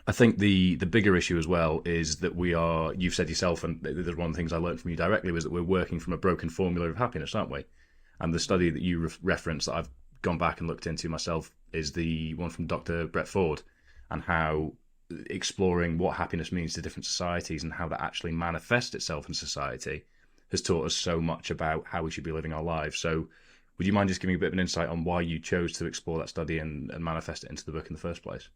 I think the bigger issue as well is that you've said yourself, and there's one of the things I learned from you directly, was that we're working from a broken formula of happiness, aren't we? And the study that you referenced that I've gone back and looked into myself is the one from Dr. Brett Ford, and how exploring what happiness means to different societies and how that actually manifests itself in society has taught us so much about how we should be living our lives. So would you mind just giving a bit of an insight on why you chose to explore that study and manifest it into the book in the first place?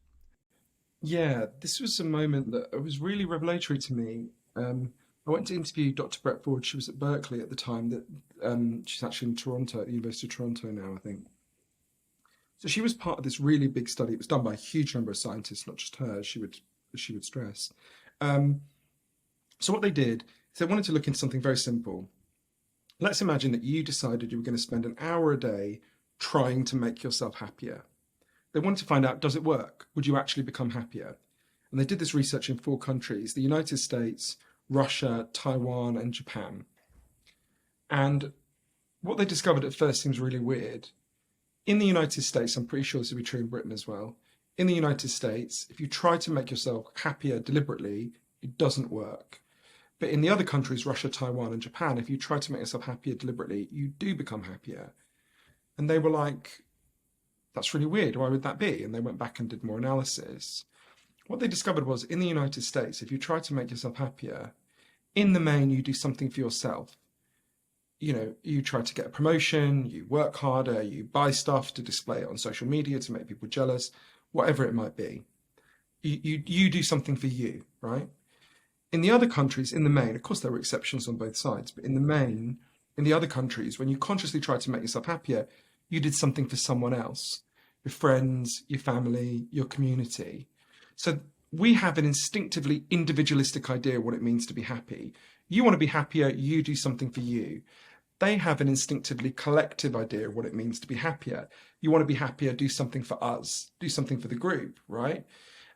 Yeah, this was a moment that was really revelatory to me. I went to interview Dr. Brett Ford. She was at Berkeley at the time. That she's actually in Toronto, at the University of Toronto now, I think. So she was part of this really big study. It was done by a huge number of scientists, not just her. She would stress. Um, so what they did is they wanted to look into something very simple. Let's imagine that you decided you were going to spend an hour a day trying to make yourself happier. They wanted to find out, does it work? Would you actually become happier? And they did this research in four countries: the United States, Russia, Taiwan, and Japan. And what they discovered at first seems really weird. In the United States, I'm pretty sure this would be true in Britain as well. In the United States, if you try to make yourself happier deliberately, it doesn't work. But in the other countries, Russia, Taiwan, and Japan, if you try to make yourself happier deliberately, you do become happier. And they were like, that's really weird. Why would that be? And they went back and did more analysis. What they discovered was, in the United States, if you try to make yourself happier, in the main, you do something for yourself. You try to get a promotion, you work harder, you buy stuff to display it on social media to make people jealous, whatever it might be. You do something for you, right? In the other countries, in the main, of course, there were exceptions on both sides, but in the main, in the other countries, when you consciously try to make yourself happier, you did something for someone else, your friends, your family, your community. So we have an instinctively individualistic idea of what it means to be happy. You want to be happier, you do something for you. They have an instinctively collective idea of what it means to be happier. You want to be happier, do something for us, do something for the group, right?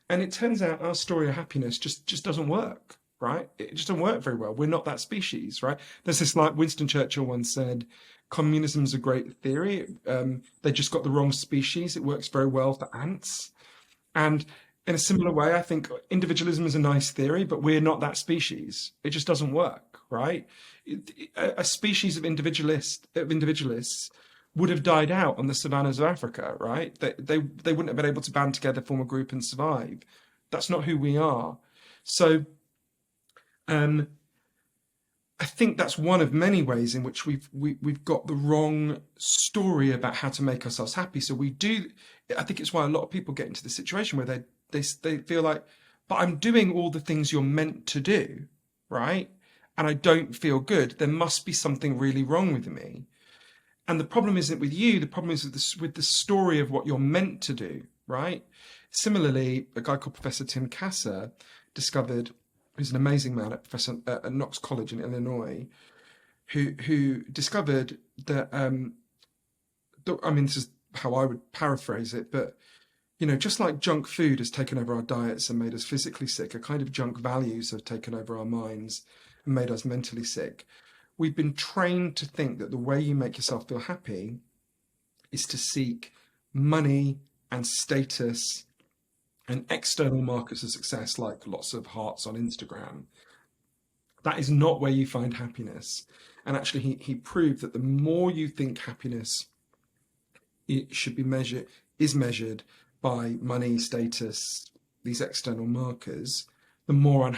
And it turns out our story of happiness just doesn't work, right? It just doesn't work very well. We're not that species, right? There's this, like Winston Churchill once said, communism's a great theory. They just got the wrong species. It works very well for ants. And in a similar way, I think individualism is a nice theory, but we're not that species. It just doesn't work, right? A species of individualists would have died out on the savannas of Africa, right? They wouldn't have been able to band together, form a group, and survive. That's not who we are. So um, I think that's one of many ways in which we've got the wrong story about how to make ourselves happy. So we do. I think it's why a lot of people get into the situation where they feel like, but I'm doing all the things you're meant to do, right? And I don't feel good. There must be something really wrong with me. And the problem isn't with you. The problem is with the story of what you're meant to do, right? Similarly, a guy called Professor Tim Kasser discovered, who's an amazing man at Knox College in Illinois, who discovered that. I mean, this is how I would paraphrase it, but just like junk food has taken over our diets and made us physically sick, a kind of junk values have taken over our minds and made us mentally sick. We've been trained to think that the way you make yourself feel happy is to seek money and status and external markers of success, like lots of hearts on Instagram. That is not where you find happiness. And actually, he proved that the more you think happiness it should be measured by money, status, these external markers, the more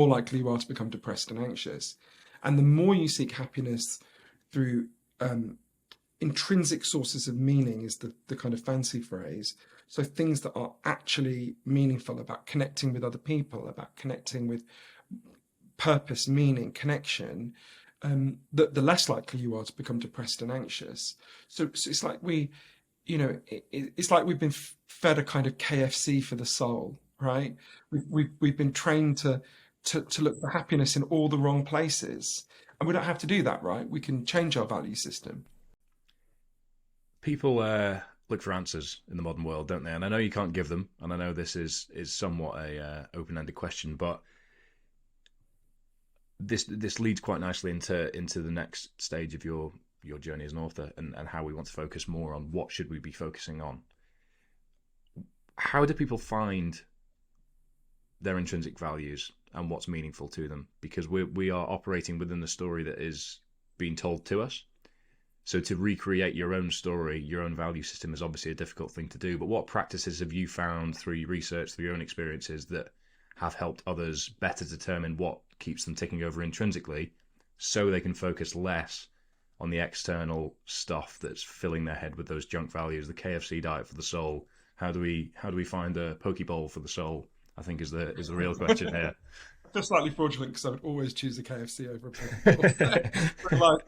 likely you are to become depressed and anxious. And the more you seek happiness through intrinsic sources of meaning, is the kind of fancy phrase. So things that are actually meaningful, about connecting with other people, about connecting with purpose, meaning, connection, the less likely you are to become depressed and anxious. So it's like it's like we've been fed a kind of KFC for the soul, right? We've been trained to look for happiness in all the wrong places, and we don't have to do that, right? We can change our value system. People look for answers in the modern world, don't they? And I know you can't give them, and I know this is somewhat a open-ended question, but this leads quite nicely into the next stage of your journey as an author, and how we want to focus more on what should we be focusing on. How do people find their intrinsic values and what's meaningful to them, because we are operating within the story that is being told to us. So to recreate your own story, your own value system is obviously a difficult thing to do. But what practices have you found through your research, through your own experiences, that have helped others better determine what keeps them ticking over intrinsically, so they can focus less on the external stuff that's filling their head with those junk values, the KFC diet for the soul? How do we find a poke bowl for the soul? I think is the real question here. I feel slightly fraudulent because I would always choose a KFC over a Pokeball.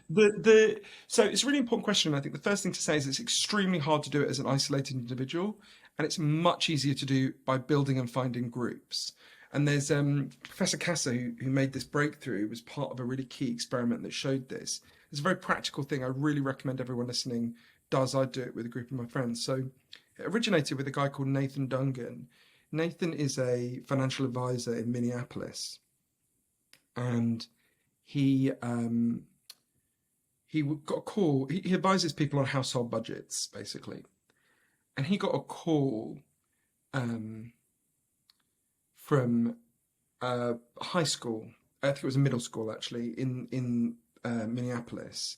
But so it's a really important question. I think the first thing to say is it's extremely hard to do it as an isolated individual, and it's much easier to do by building and finding groups. And there's Professor Kasser who made this breakthrough, was part of a really key experiment that showed this. It's a very practical thing. I really recommend everyone listening does. I do it with a group of my friends. So it originated with a guy called Nathan Dungan. Nathan is a financial advisor in Minneapolis, and he got a call. He advises people on household budgets, basically, and he got a call um, from high school. I think it was a middle school actually in Minneapolis.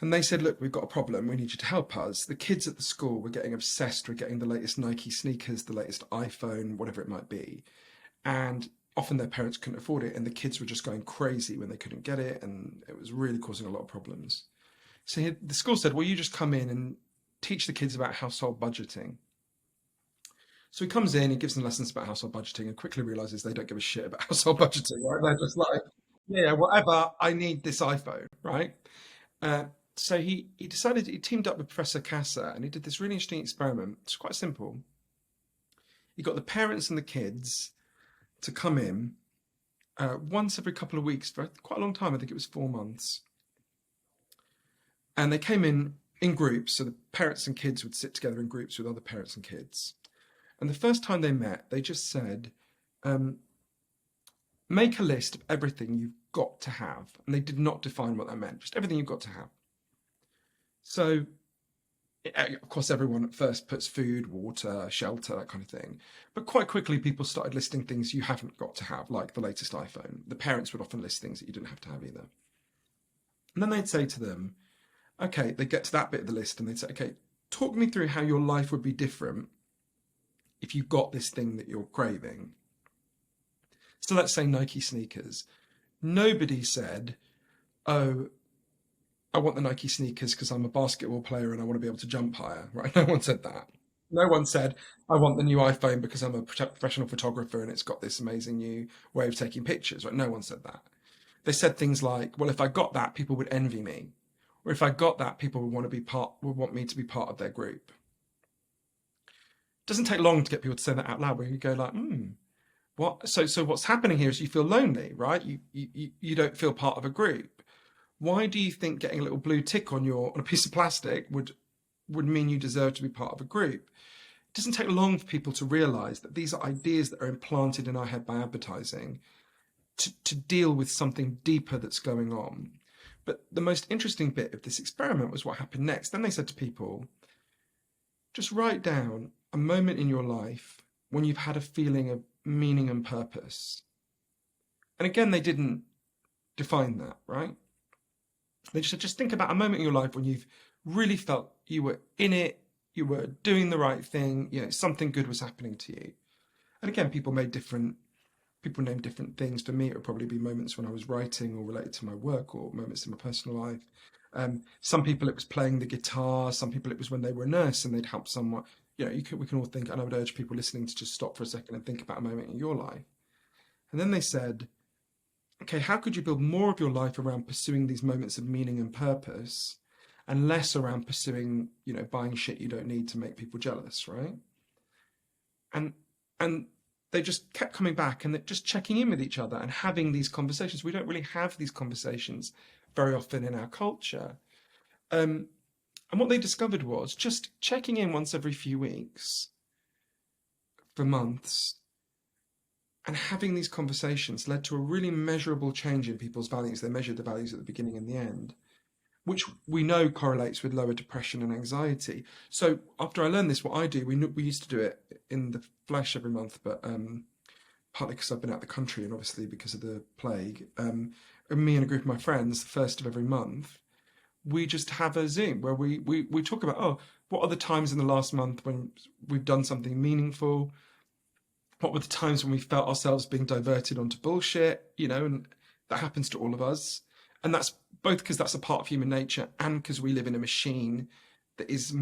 And they said, look, we've got a problem. We need you to help us. The kids at the school were getting obsessed with getting the latest Nike sneakers, the latest iPhone, whatever it might be. And often their parents couldn't afford it. And the kids were just going crazy when they couldn't get it. And it was really causing a lot of problems. So the school said, well, you just come in and teach the kids about household budgeting. So he comes in, he gives them lessons about household budgeting and quickly realizes they don't give a shit about household budgeting, right? They're just like, yeah, whatever, I need this iPhone, right? Uh, so he decided, he teamed up with Professor Kasser and he did this really interesting experiment. It's quite simple. He got the parents and the kids to come in once every couple of weeks for quite a long time. I think it was 4 months. And they came in groups. So the parents and kids would sit together in groups with other parents and kids. And the first time they met, they just said, make a list of everything you've got to have. And they did not define what that meant, just everything you've got to have. So, of course, everyone at first puts food, water, shelter, that kind of thing. But quite quickly, people started listing things you haven't got to have, like the latest iPhone. The parents would often list things that you didn't have to have either. And then they'd say to them, okay, they get to that bit of the list and they'd say, okay, talk me through how your life would be different if you got this thing that you're craving. So let's say Nike sneakers. Nobody said, oh, I want the Nike sneakers because I'm a basketball player and I want to be able to jump higher, right? No one said that. No one said, I want the new iPhone because I'm a professional photographer and it's got this amazing new way of taking pictures, right? No one said that. They said things like, well, if I got that, people would envy me. Or if I got that, people would want me to be part of their group. It doesn't take long to get people to say that out loud, where you go like, what? So what's happening here is you feel lonely, right? You don't feel part of a group. Why do you think getting a little blue tick on a piece of plastic would mean you deserve to be part of a group? It doesn't take long for people to realize that these are ideas that are implanted in our head by advertising to deal with something deeper that's going on. But the most interesting bit of this experiment was what happened next. Then they said to people, just write down a moment in your life when you've had a feeling of meaning and purpose. And again, they didn't define that, right? They just said, just think about a moment in your life when you've really felt you were in it, you were doing the right thing, something good was happening to you. And again, people named different things. For me, it would probably be moments when I was writing or related to my work, or moments in my personal life. Some people it was playing the guitar. Some people it was when they were a nurse and they'd help someone. We can all think, and I would urge people listening to just stop for a second and think about a moment in your life. And then they said, okay, how could you build more of your life around pursuing these moments of meaning and purpose, and less around pursuing, buying shit you don't need to make people jealous, right? And they just kept coming back and just checking in with each other and having these conversations. We don't really have these conversations very often in our culture. And what they discovered was just checking in once every few weeks for months and having these conversations led to a really measurable change in people's values. They measured the values at the beginning and the end. which we know correlates with lower depression and anxiety. So after I learned this, what I do, we used to do it in the flesh every month, but partly because I've been out of the country and obviously because of the plague. And me and a group of my friends, the first of every month, we just have a Zoom where we talk about, oh, what are the times in the last month when we've done something meaningful? What were the times when we felt ourselves being diverted onto bullshit, and that happens to all of us. And that's both because that's a part of human nature and because we live in a machine that is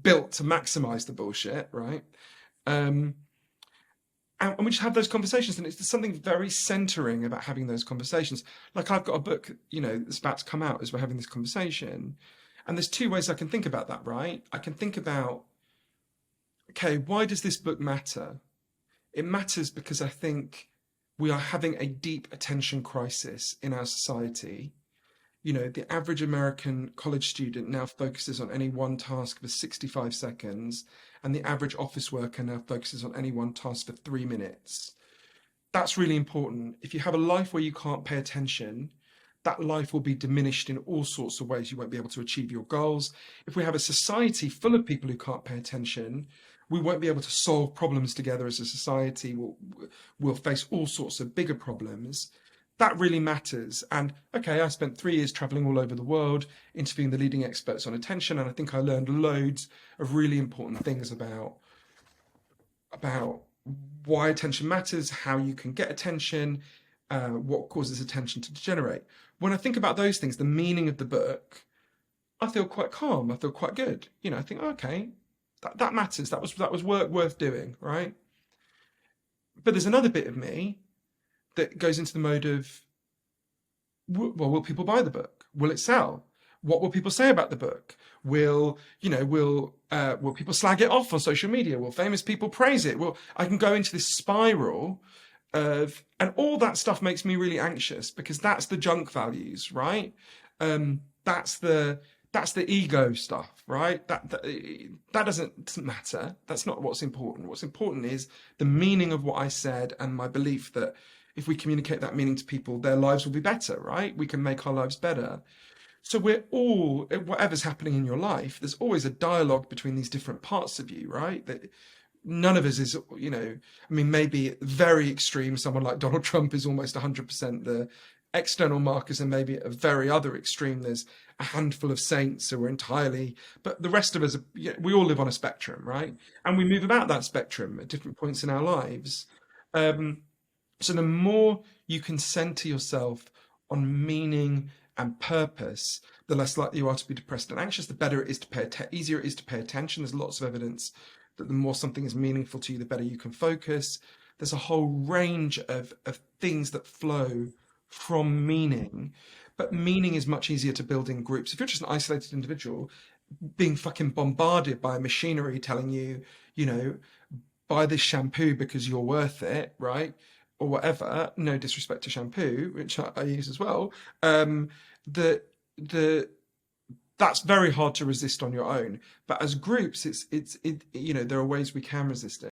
built to maximize the bullshit, right? Um, and we just have those conversations, and it's something very centering about having those conversations. Like I've got a book, that's about to come out as we're having this conversation, and there's two ways I can think about that, right? I can think about, okay, why does this book matter? It matters because I think we are having a deep attention crisis in our society. The average American college student now focuses on any one task for 65 seconds, and the average office worker now focuses on any one task for 3 minutes. That's really important. If you have a life where you can't pay attention, that life will be diminished in all sorts of ways. You won't be able to achieve your goals. If we have a society full of people who can't pay attention, we won't be able to solve problems together as a society. We'll face all sorts of bigger problems. That really matters. And okay, I spent 3 years traveling all over the world, interviewing the leading experts on attention, and I think I learned loads of really important things about why attention matters, how you can get attention, what causes attention to degenerate. When I think about those things, the meaning of the book, I feel quite calm. I feel quite good. I think, okay, that matters. That was work worth doing, right? But there's another bit of me that goes into the mode of, well, will people buy the book? Will it sell? What will people say about the book? Will people slag it off on social media? Will famous people praise it? I can go into this spiral and all that stuff makes me really anxious because that's the junk values, right? That's the ego stuff, right? That doesn't matter. That's not what's important. What's important is the meaning of what I said and my belief that if we communicate that meaning to people, their lives will be better, right? We can make our lives better. So we're all, whatever's happening in your life, there's always a dialogue between these different parts of you, right? That none of us is, maybe very extreme, someone like Donald Trump is almost 100% the external markers, and maybe at a very other extreme, there's a handful of saints who are entirely, but the rest of us, we all live on a spectrum, right? And we move about that spectrum at different points in our lives. So the more you can center yourself on meaning and purpose, the less likely you are to be depressed and anxious, the better it is to easier it is to pay attention. There's lots of evidence that the more something is meaningful to you, the better you can focus. There's a whole range of things that flow from meaning, but meaning is much easier to build in groups. If you're just an isolated individual being fucking bombarded by machinery telling you, buy this shampoo because you're worth it, right? Or whatever, no disrespect to shampoo, which I use as well, the that's very hard to resist on your own. But as groups, there are ways we can resist it.